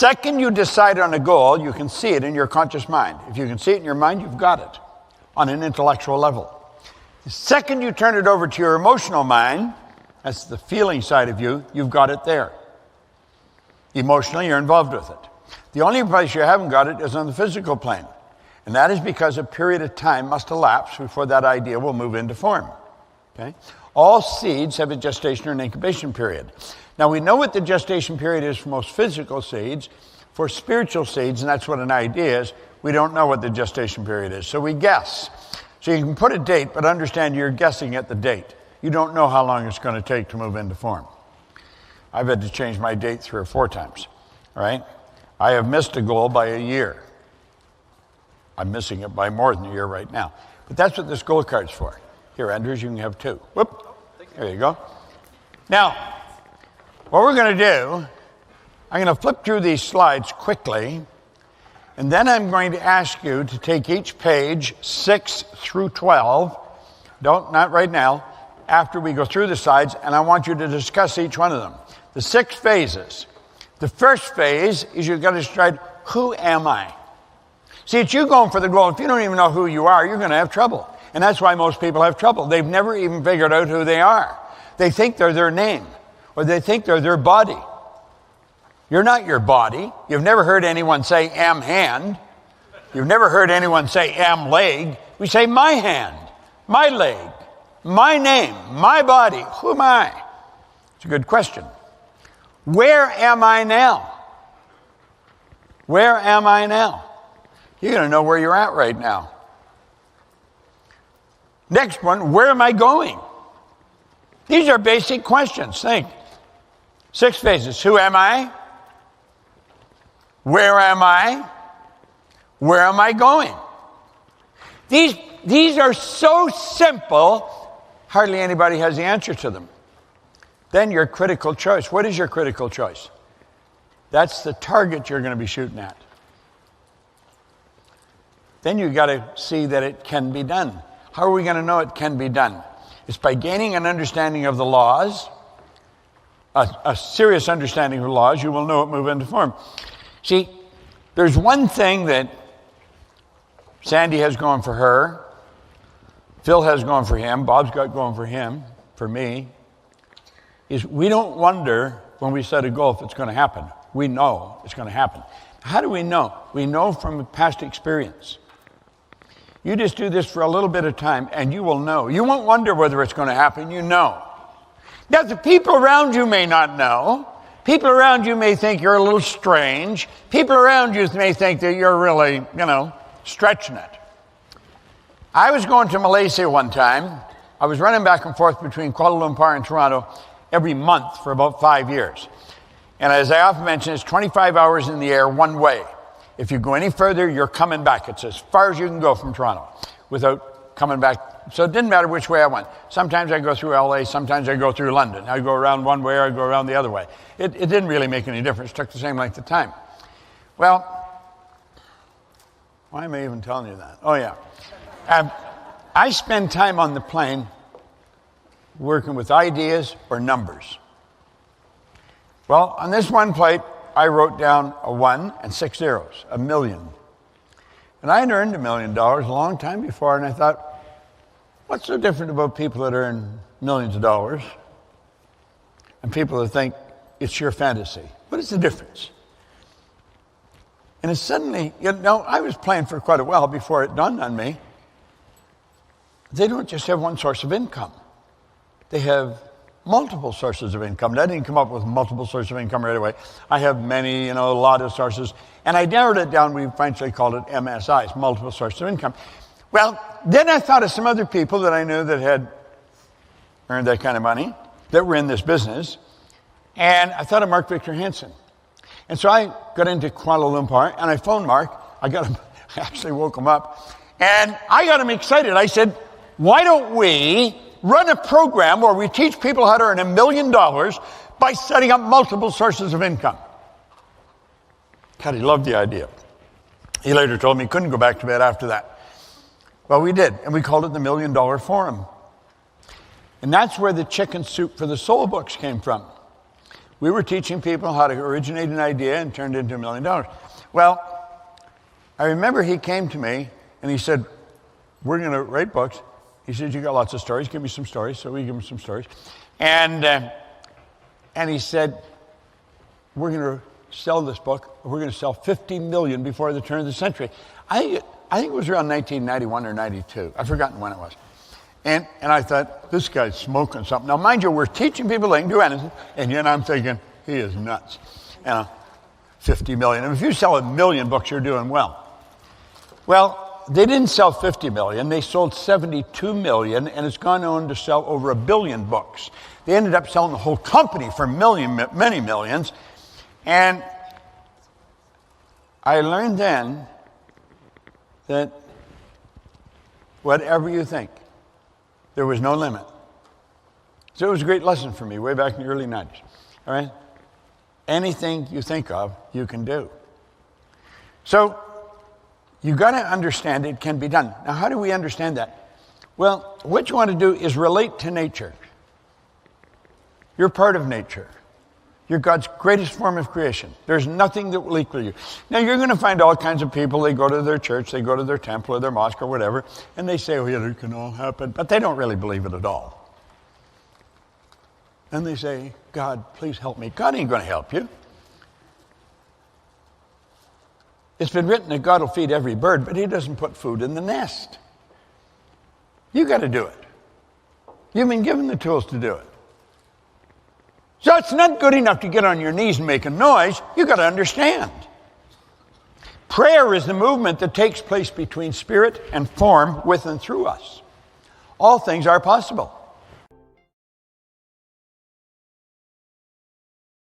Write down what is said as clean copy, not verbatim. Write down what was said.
second you decide on a goal, you can see it in your conscious mind. If you can see it in your mind, you've got it on an intellectual level. The second you turn it over to your emotional mind, that's the feeling side of you, you've got it there. Emotionally, you're involved with it. The only place you haven't got it is on the physical plane. And that is because a period of time must elapse before that idea will move into form. Okay? All seeds have a gestation or an incubation period. Now, we know what the gestation period is for most physical seeds. For spiritual seeds, and that's what an idea is, we don't know what the gestation period is. So we guess. So you can put a date, but understand you're guessing at the date. You don't know how long it's going to take to move into form. I've had to change my date 3 or 4 times, all right? I have missed a goal by a year. I'm missing it by more than a year right now. But that's what this goal card's for. Here, Andrews, you can have 2. Whoop. There you go. Now, what we're going to do, I'm going to flip through these slides quickly, and then I'm going to ask you to take each page 6 through 12. Not right now. After we go through the slides, and I want you to discuss each one of them. The 6 phases. The first phase is you've got to decide, who am I? See, it's you going for the goal. If you don't even know who you are, you're going to have trouble. And that's why most people have trouble. They've never even figured out who they are. They think they're their name, or they think they're their body. You're not your body. You've never heard anyone say, am hand. You've never heard anyone say, am leg. We say, my hand, my leg, my name, my body. Who am I? It's a good question. Where am I now? Where am I now? You're going to know where you're at right now. Next one, where am I going? These are basic questions. Think. 6 phases. Who am I? Where am I? Where am I going? These are so simple, hardly anybody has the answer to them. Then your critical choice. What is your critical choice? That's the target you're going to be shooting at. Then you've got to see that it can be done. How are we going to know it can be done? It's by gaining an understanding of the laws, a serious understanding of the laws. You will know it move into form. See, there's one thing that Sandy has going for her, Phil has going for him, Bob's got going for him, for me, is we don't wonder when we set a goal if it's going to happen. We know it's going to happen. How do we know? We know from past experience. You just do this for a little bit of time and you will know. You won't wonder whether it's going to happen. You know. Now, the people around you may not know. People around you may think you're a little strange. People around you may think that you're really, stretching it. I was going to Malaysia one time. I was running back and forth between Kuala Lumpur and Toronto every month for about 5 years. And as I often mention, it's 25 hours in the air one way. If you go any further, you're coming back. It's as far as you can go from Toronto without coming back. So it didn't matter which way I went. Sometimes I go through LA, sometimes I go through London. I go around one way or I go around the other way. It didn't really make any difference. It took the same length of time. Well, why am I even telling you that? Oh, yeah. I spend time on the plane working with ideas or numbers. Well, on this one plate, I wrote down a 1 and 6 zeros, $1 million. And I had earned $1 million a long time before, and I thought, what's so different about people that earn millions of dollars and people that think it's your fantasy? What is the difference? And it suddenly, I was playing for quite a while before it dawned on me. They don't just have one source of income. They have multiple sources of income. I didn't come up with multiple sources of income right away. I have many, a lot of sources. And I narrowed it down. We eventually called it MSIs, multiple sources of income. Well, then I thought of some other people that I knew that had earned that kind of money, that were in this business. And I thought of Mark Victor Hansen. And so I got into Kuala Lumpur, and I phoned Mark. I actually woke him up. And I got him excited. I said, why don't we run a program where we teach people how to earn $1 million by setting up multiple sources of income? God, he loved the idea. He later told me he couldn't go back to bed after that. Well, we did, and we called it the $1 Million Forum. And that's where the Chicken Soup for the Soul books came from. We were teaching people how to originate an idea and turn it into $1 million. Well, I remember he came to me and he said, we're going to write books. He said, you got lots of stories. Give me some stories. So we give him some stories. And he said, we're going to sell this book. We're going to sell 50 million before the turn of the century. I think it was around 1991 or 92. I've forgotten when it was. And I thought, this guy's smoking something. Now, mind you, we're teaching people they can do anything. And yet I'm thinking, he is nuts. 50 million. And if you sell 1 million books, you're doing well. Well, they didn't sell 50 million. They sold 72 million, and it's gone on to sell over 1 billion books. They ended up selling the whole company for many millions. And I learned then that whatever you think, there was no limit. So it was a great lesson for me way back in the early 90s. All right? Anything you think of, you can do. So you've got to understand it can be done. Now, how do we understand that? Well, what you want to do is relate to nature. You're part of nature. You're God's greatest form of creation. There's nothing that will equal you. Now, you're going to find all kinds of people. They go to their church, they go to their temple or their mosque or whatever, and they say, oh, yeah, it can all happen. But they don't really believe it at all. And they say, God, please help me. God ain't going to help you. It's been written that God will feed every bird, but he doesn't put food in the nest. You got to do it. You've been given the tools to do it. So it's not good enough to get on your knees and make a noise. You got to understand. Prayer is the movement that takes place between spirit and form with and through us. All things are possible.